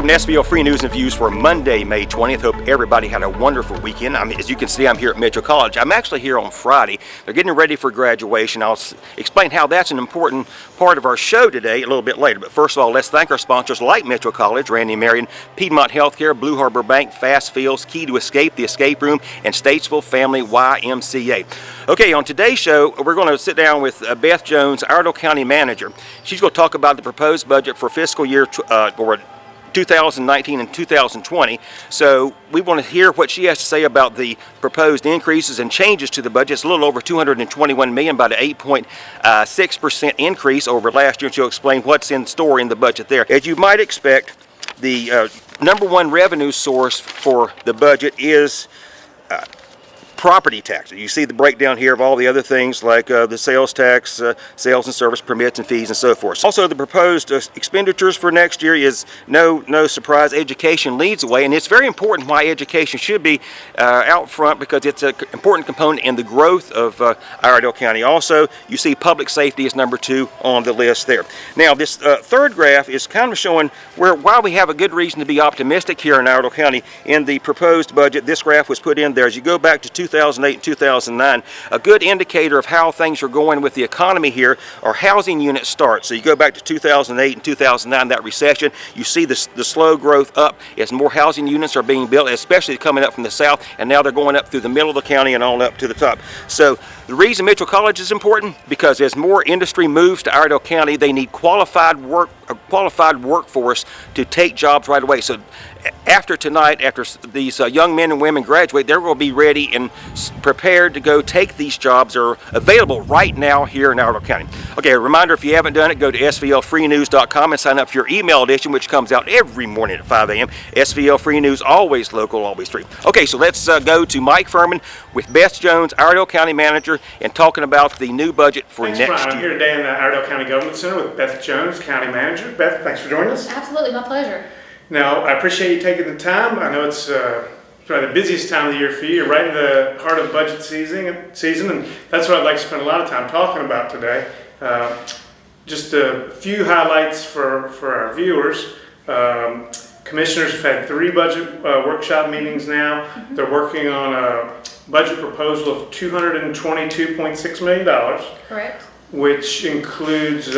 Welcome to SVL Free News and Views for Monday, May 20th. Hope everybody had a wonderful weekend. As you can see, I'm here at Mitchell College. I'm actually here on Friday. They're getting ready for graduation. I'll explain how that's an important part of our show today a little bit later. But first of all, let's thank our sponsors like Mitchell College, Randy Marion, Piedmont Healthcare, Blue Harbor Bank, Fast Fields, Key to Escape, The Escape Room, and Statesville Family YMCA. Okay, on today's show, we're going to sit down with Beth Jones, Iredell County Manager. She's going to talk about the proposed budget for fiscal year 2019 and 2020. So we want to hear what she has to say about the proposed increases and changes to the budget. It's a little over $221 million, about an 8.6% increase over last year. She'll explain what's in store in the budget there. As you might expect, the number one revenue source for the budget is property taxes. You see the breakdown here of all the other things like the sales tax, sales and service permits and fees and so forth. Also, the proposed expenditures for next year is no surprise. Education leads the way, and it's very important why education should be out front, because it's an important component in the growth of Iredell County. Also, you see public safety is number 2 on the list there. Now, this third graph is kind of showing why we have a good reason to be optimistic here in Iredell County. In the proposed budget, this graph was put in there as you go back to 2008 and 2009. A good indicator of how things are going with the economy here are housing unit starts. So you go back to 2008 and 2009, that recession, you see the slow growth up as more housing units are being built, especially coming up from the south, and now they're going up through the middle of the county and on up to the top. So the reason Mitchell College is important, because as more industry moves to Iredell County, they need qualified workforce to take jobs right away. So after tonight, after these young men and women graduate, they're going to be ready and prepared to go take these jobs that are available right now here in Iredell County. Okay, a reminder, if you haven't done it, go to svlfreenews.com and sign up for your email edition, which comes out every morning at 5 a.m. SVL Free News, always local, always free. Okay, so let's go to Mike Fuhrman with Beth Jones, Iredell County Manager, and talking about the new budget for next year. I'm here today in the Iredell County Government Center with Beth Jones, County Manager. Beth, thanks for joining us. Absolutely, my pleasure. Now, I appreciate you taking the time. I know it's probably the busiest time of the year for you. You're right in the heart of budget season, and that's what I'd like to spend a lot of time talking about today. Just a few highlights for our viewers. Commissioners have had 3 budget workshop meetings now. Mm-hmm. They're working on a budget proposal of $222.6 million. Correct. Which includes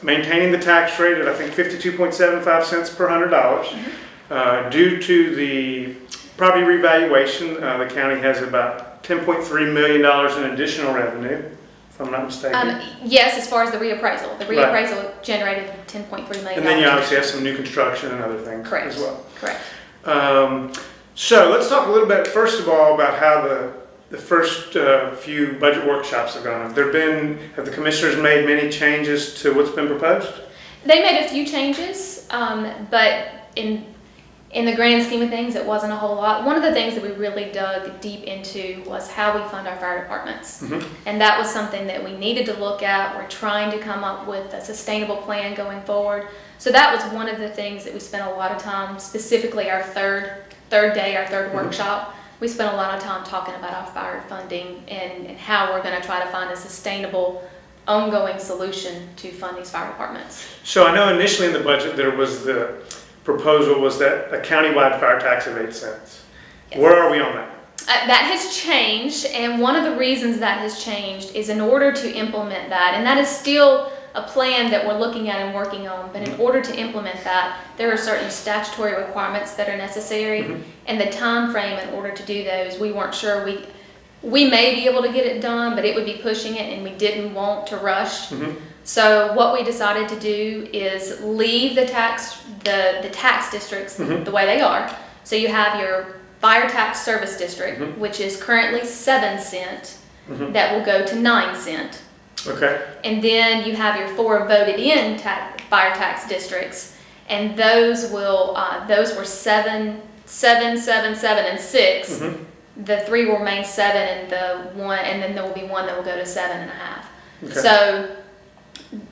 maintaining the tax rate at, I think, 52.75 cents per $100. Mm-hmm. Due to the property revaluation, the county has about $10.3 million in additional revenue, if I'm not mistaken. Yes, as far as the reappraisal. The reappraisal generated $10.3 million. And then you obviously have some new construction and other things as well. Correct. So let's talk a little bit, first of all, about how the first few budget workshops have gone. Have the commissioners made many changes to what's been proposed? They made a few changes, but in the grand scheme of things, it wasn't a whole lot. One of the things that we really dug deep into was how we fund our fire departments. Mm-hmm. And that was something that we needed to look at. We're trying to come up with a sustainable plan going forward. So that was one of the things that we spent a lot of time, specifically our third mm-hmm. workshop. We spent a lot of time talking about our fire funding and how we're going to try to find a sustainable, ongoing solution to fund these fire departments. So I know initially in the budget there was the proposal was that a countywide fire tax of 8 cents. Yes. Where are we on that? That has changed, and one of the reasons that has changed is in order to implement that, and that is still a plan that we're looking at and working on, but in order to implement that, there are certain statutory requirements that are necessary, mm-hmm. and the time frame in order to do those, we weren't sure. We may be able to get it done, but it would be pushing it, and we didn't want to rush. Mm-hmm. So what we decided to do is leave the tax districts mm-hmm. the way they are. So you have your fire tax service district, mm-hmm. which is currently 7 cents, mm-hmm. that will go to 9 cents. Okay. And then you have your 4 voted-in fire tax districts, and those were 7, 7, 7, 7, and 6. Mm-hmm. The 3 will remain 7, and the 1, and then there will be 1 that will go to 7.5. Okay. So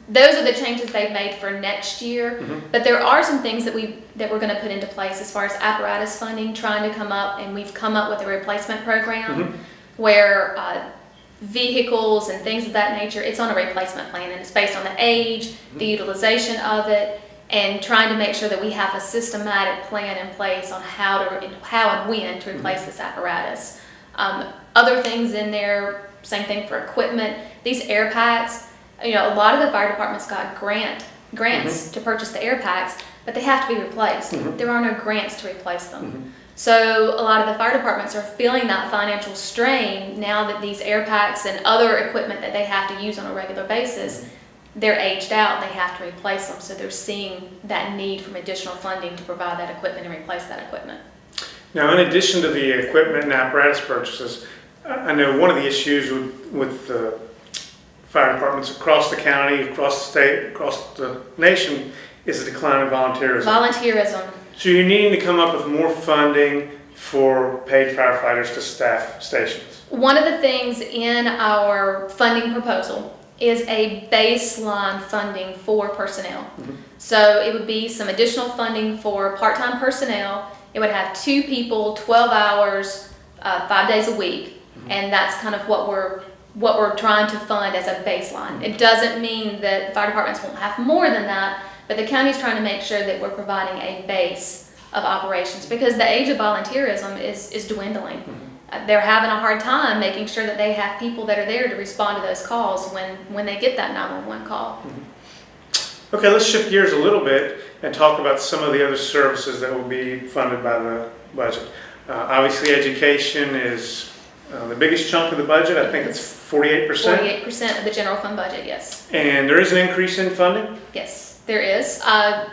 those are the changes they've made for next year. Mm-hmm. But there are some things that we're going to put into place as far as apparatus funding, trying to come up, and we've come up with a replacement program mm-hmm. where vehicles and things of that nature, it's on a replacement plan, and it's based on the age, mm-hmm. the utilization of it, and trying to make sure that we have a systematic plan in place on how and when to replace this apparatus. Other things in there, same thing for equipment. These air packs, a lot of the fire departments got grants to purchase the air packs, but they have to be replaced. There are no grants to replace them. So a lot of the fire departments are feeling that financial strain now that these air packs and other equipment that they have to use on a regular basis, they're aged out, they have to replace them. So they're seeing that need for additional funding to provide that equipment and replace that equipment. Now, in addition to the equipment and apparatus purchases, I know one of the issues with the fire departments across the county, across the state, across the nation is the decline in volunteerism. Volunteerism. So you're needing to come up with more funding for paid firefighters to staff stations. One of the things in our funding proposal is a baseline funding for personnel. So it would be some additional funding for part-time personnel. It would have 2 people, 12 hours, 5 days a week, and that's kind of what we're trying to fund as a baseline. It doesn't mean that the fire departments won't have more than that, but the county's trying to make sure that we're providing a base of operations because the age of volunteerism is dwindling. They're having a hard time making sure that they have people that are there to respond to those calls when they get that 911 call. Okay, let's shift gears a little bit and talk about some of the other services that will be funded by the budget. Obviously, education is the biggest chunk of the budget. I think it's 48%. 48% of the general fund budget, yes. And there is an increase in funding? Yes, there is.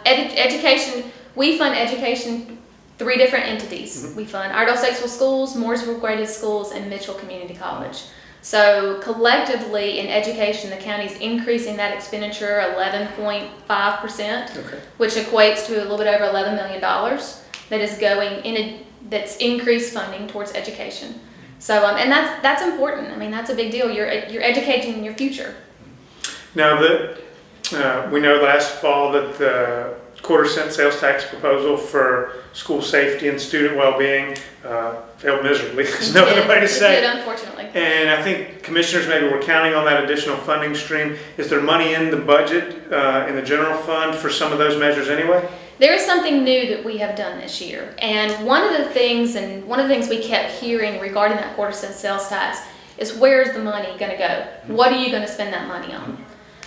Education, we fund education 3 different entities. We fund Iredell Statesville Schools, Mooresville Graded Schools, and Mitchell Community College. So collectively in education, the county's increasing that expenditure 11.5%, which equates to a little bit over $11 million that is going that's increased funding towards education. So and that's important. I mean, that's a big deal. You're educating your future. Now we know last fall that the quarter-cent sales tax proposal for school safety and student well-being failed miserably. There's no other way to say it. It did, unfortunately. And I think commissioners maybe were counting on that additional funding stream. Is there money in the budget, in the general fund for some of those measures anyway? There is something new that we have done this year. And one of the things we kept hearing regarding that quarter-cent sales tax is where's the money going to go? What are you going to spend that money on?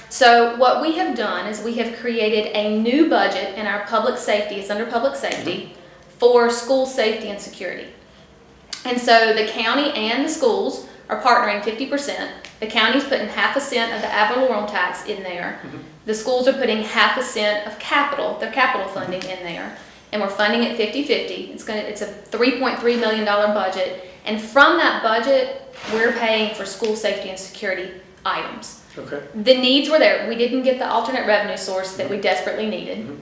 So what we have done is we have created a new budget in our public safety, it's under public safety, for school safety and security. And so the county and the schools are partnering 50%. The county's putting 0.5 cents of the ad valorem tax in there. The schools are putting 0.5 cents of their capital funding in there. And we're funding it 50-50. It's a $3.3 million budget. And from that budget, we're paying for school safety and security items. Okay. The needs were there. We didn't get the alternate revenue source that we desperately needed,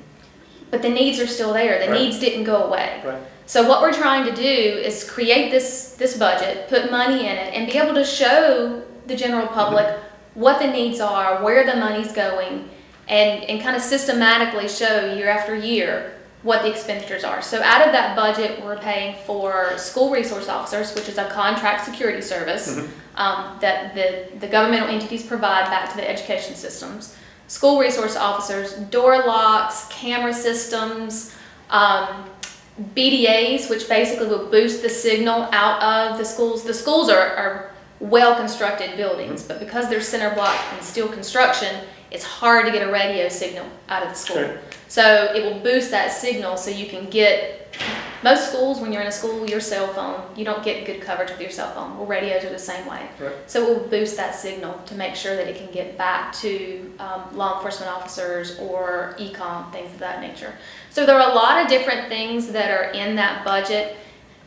but the needs are still there. The needs didn't go away. Right. So what we're trying to do is create this budget, put money in it, and be able to show the general public what the needs are, where the money's going, and kind of systematically show year after year what the expenditures are. So out of that budget, we're paying for school resource officers, which is a contract security service that the governmental entities provide back to the education systems. School resource officers, door locks, camera systems, BDAs, which basically will boost the signal out of the schools. The schools are well-constructed buildings, but because they're center block and steel construction, it's hard to get a radio signal out of the school. Sure. So it will boost that signal so you can get, most schools, when you're in a school, your cell phone, you don't get good coverage with your cell phone. Well, radios are the same way. Right. So it will boost that signal to make sure that it can get back to law enforcement officers or e-com, things of that nature. So there are a lot of different things that are in that budget.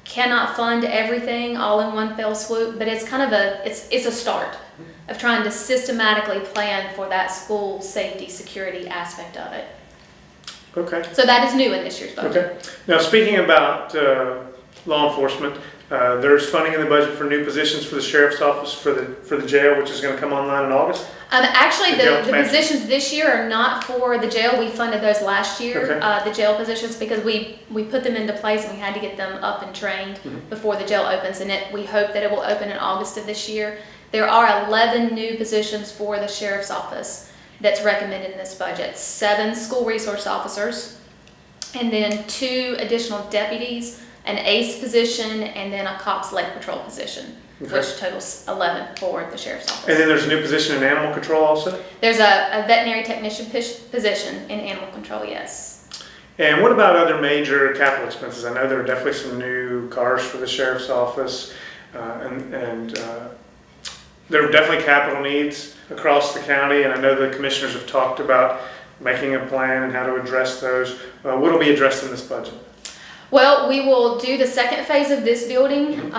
Cannot fund everything all in one fell swoop, but it's kind of it's a start of trying to systematically plan for that school safety security aspect of it. Okay. So that is new in this year's budget. Okay. Now, speaking about law enforcement, there's funding in the budget for new positions for the sheriff's office for the jail, which is going to come online in August. Actually, jail the expansion. positions this year are not for the jail. We funded those last year, Okay. the jail positions, because we put them into place and we had to get them up and trained before the jail opens. And we hope that it will open in August of this year. There are 11 new positions for the sheriff's office. that's recommended in this budget. 7 school resource officers, and then 2 additional deputies, an ACE position, and then a COPS Lake Patrol position, Okay. which totals 11 for the sheriff's office. And then there's a new position in animal control also? There's a veterinary technician position in animal control, yes. And what about other major capital expenses? I know there are definitely some new cars for the sheriff's office, and there are definitely capital needs across the county, and I know the commissioners have talked about making a plan and how to address those. What will be addressed in this budget? Well, we will do the second phase of this building.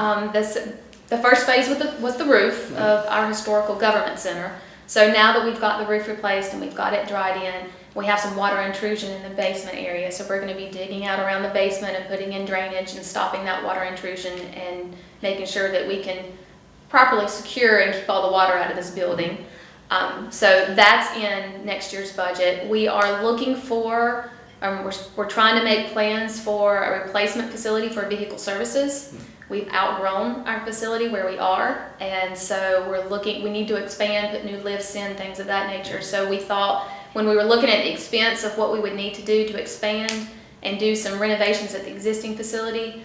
The first phase was the roof of our historical government center. So now that we've got the roof replaced and we've got it dried in, we have some water intrusion in the basement area. So we're going to be digging out around the basement and putting in drainage and stopping that water intrusion and making sure that we can properly secure and keep all the water out of this building. So that's in next year's budget. We are looking for, we're trying to make plans for a replacement facility for vehicle services. We've outgrown our facility where we are, and so we need to expand, put new lifts in, things of that nature. So we thought when we were looking at the expense of what we would need to do to expand and do some renovations at the existing facility,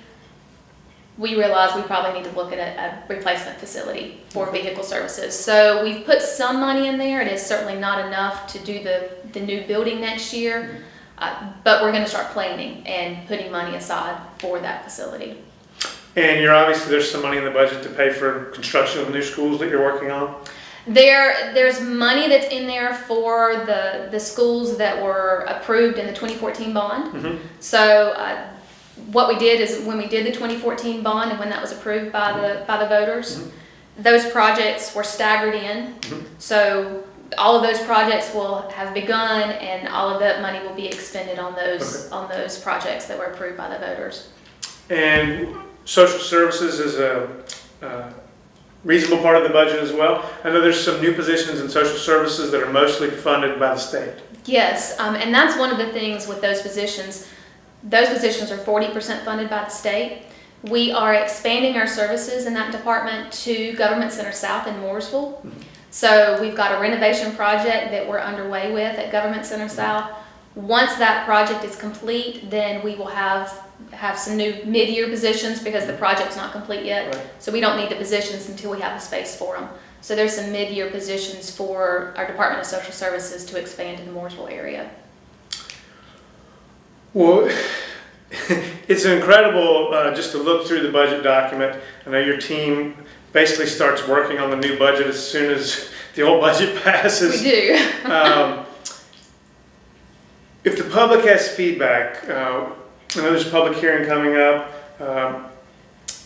we realized we probably need to look at a replacement facility for vehicle services. So we've put some money in there. It is certainly not enough to do the new building next year, but we're going to start planning and putting money aside for that facility. And there's some money in the budget to pay for construction of the new schools that you're working on? There's money that's in there for the schools that were approved in the 2014 bond. Mm-hmm. So what we did is when we did the 2014 bond and when that was approved by the voters, Mm-hmm. those projects were staggered in. Mm-hmm. So all of those projects will have begun and all of that money will be expended on those projects that were approved by the voters. And social services is a reasonable part of the budget as well. I know there's some new positions in social services that are mostly funded by the state. Yes, and that's one of the things with those positions. Those positions are 40% funded by the state. We are expanding our services in that department to Government Center South in Mooresville. So we've got a renovation project that we're underway with at Government Center South. Once that project is complete, then we will have some new mid-year positions because the project's not complete yet. Right. So we don't need the positions until we have the space for them. So there's some mid-year positions for our Department of Social Services to expand in the Mooresville area. Well, it's incredible just to look through the budget document. I know your team basically starts working on the new budget as soon as the old budget passes. We do. If the public has feedback, I know there's a public hearing coming up.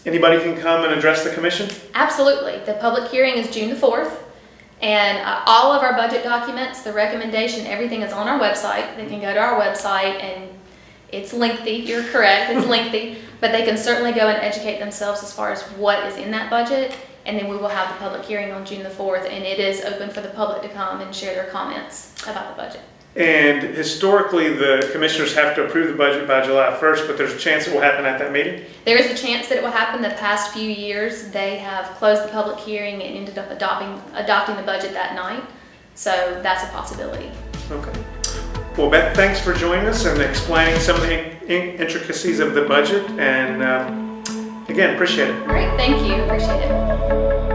Anybody can come and address the commission? Absolutely. The public hearing is June the 4th. And all of our budget documents, the recommendation, everything is on our website. They can go to our website and it's lengthy. You're correct. It's lengthy. But they can certainly go and educate themselves as far as what is in that budget. And then we will have the public hearing on June the 4th. And it is open for the public to come and share their comments about the budget. And historically, the commissioners have to approve the budget by July 1st, but there's a chance it will happen at that meeting? There is a chance that it will happen. The past few years, they have closed the public hearing and ended up adopting the budget that night. So that's a possibility. Okay. Well, Beth, thanks for joining us and explaining some of the intricacies of the budget. And again, appreciate it. All right, thank you. Appreciate it.